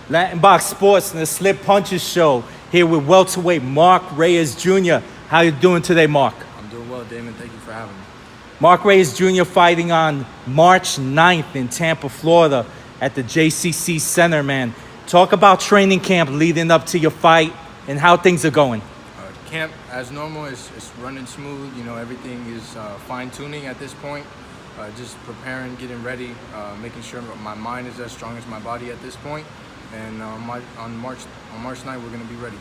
Latin Box Sports and the Slip Punches Show here with welterweight Mark Reyes Jr. How you doing today, Mark? I'm doing well, Damon. Thank you for having me. Mark Reyes Jr. fighting on March 9th in Tampa, Florida at the JCC Center, man. Talk about training camp leading up to your fight and how things are going. Camp, as normal, is running smooth. You know, everything is fine-tuning at this point. Just preparing, getting ready, making sure my mind is as strong as my body at this point. And on March 9th, we're going to be ready.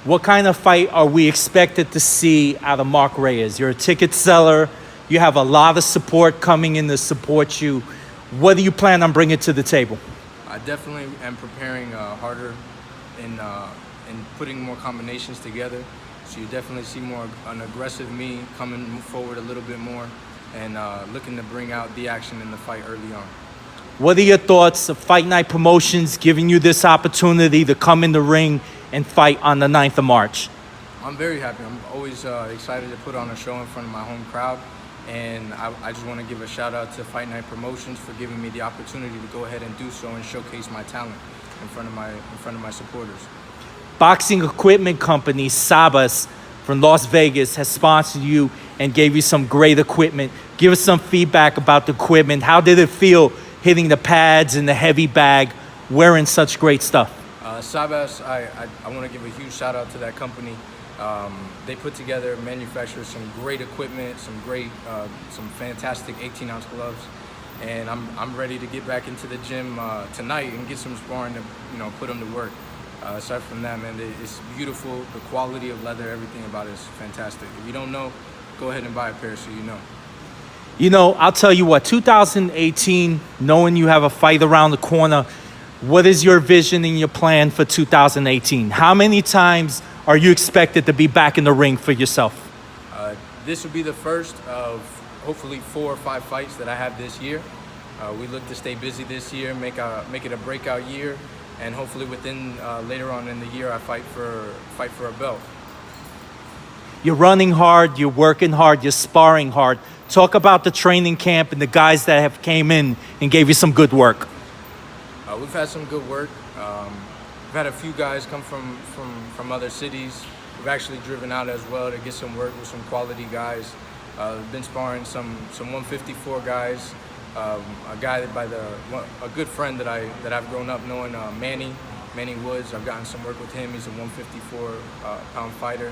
What kind of fight are we expected to see out of Mark Reyes? You're a ticket seller. You have a lot of support coming in to support you. What do you plan on bringing to the table? I definitely am preparing harder in putting more combinations together. So you definitely see an aggressive me coming forward a little bit more and looking to bring out the action in the fight early on. What are your thoughts of Fight Night Promotions giving you this opportunity to come in the ring and fight on the 9th of March? I'm very happy. I'm always excited to put on a show in front of my home crowd. And I just want to give a shout out to Fight Night Promotions for giving me the opportunity to go ahead and do so and showcase my talent in front of my supporters. Boxing equipment company Sabas from Las Vegas has sponsored you and gave you some great equipment. Give us some feedback about the equipment. How did it feel hitting the pads and the heavy bag, wearing such great stuff? Sabas, I want to give a huge shout out to that company. They put together, manufacture some great equipment, some fantastic 18-ounce gloves, and I'm ready to get back into the gym tonight and get some sparring to put them to work. Aside from that, man, it's beautiful. The quality of leather, everything about it is fantastic. If you don't know, go ahead and buy a pair so you know. You know, I'll tell you what, 2018, knowing you have a fight around the corner, what is your vision and your plan for 2018? How many times are you expected to be back in the ring for yourself? This will be the first of hopefully 4 or 5 fights that I have this year. We look to stay busy this year, make it a breakout year, and hopefully within later on in the year I fight for a belt. You're running hard, you're working hard, you're sparring hard. Talk about the training camp and the guys that have came in and gave you some good work. We've had some good work. We've had a few guys come from other cities. We've actually driven out as well to get some work with some quality guys. We've been sparring some 154 guys. A guy a good friend that I've grown up knowing, Manny Woods. I've gotten some work with him. He's a 154 pound fighter,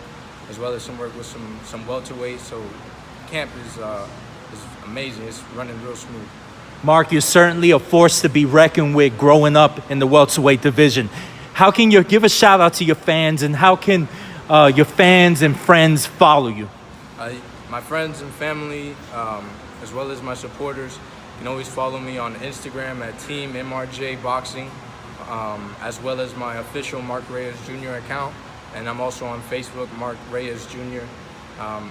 as well as some work with some welterweights. So camp is amazing. It's running real smooth. Mark, you're certainly a force to be reckoned with growing up in the welterweight division. How can you give a shout out to your fans, and how can your fans and friends follow you? My friends and family, as well as my supporters, can always follow me on Instagram at Team MRJ Boxing, as well as my official Mark Reyes Jr. account. And I'm also on Facebook, Mark Reyes Jr.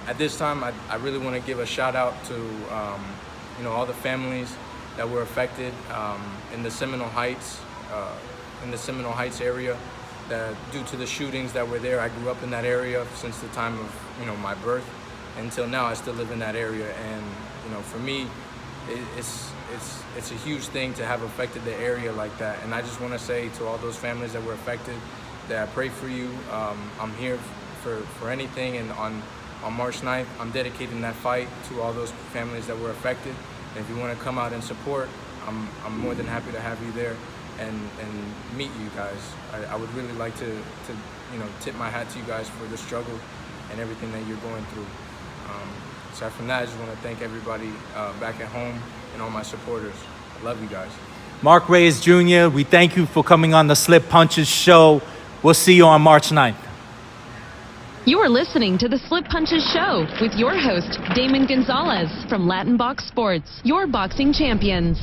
At this time, I really want to give a shout out to all the families that were affected in the Seminole Heights area, that due to the shootings that were there. I grew up in that area since the time of my birth until now. I still live in that area, and for me, it's a huge thing to have affected the area like that. And I just want to say to all those families that were affected that I pray for you. I'm here for anything, and on March 9th, I'm dedicating that fight to all those families that were affected. And if you want to come out and support, I'm more than happy to have you there and meet you guys. I would really like to tip my hat to you guys for the struggle and everything that you're going through. Aside from that, I just want to thank everybody back at home and all my supporters. I love you guys. Mark Reyes Jr., we thank you for coming on the Slip Punches Show. We'll see you on March 9th. You are listening to the Slip Punches Show with your host, Damon Gonzalez from Latin Box Sports, your boxing champions.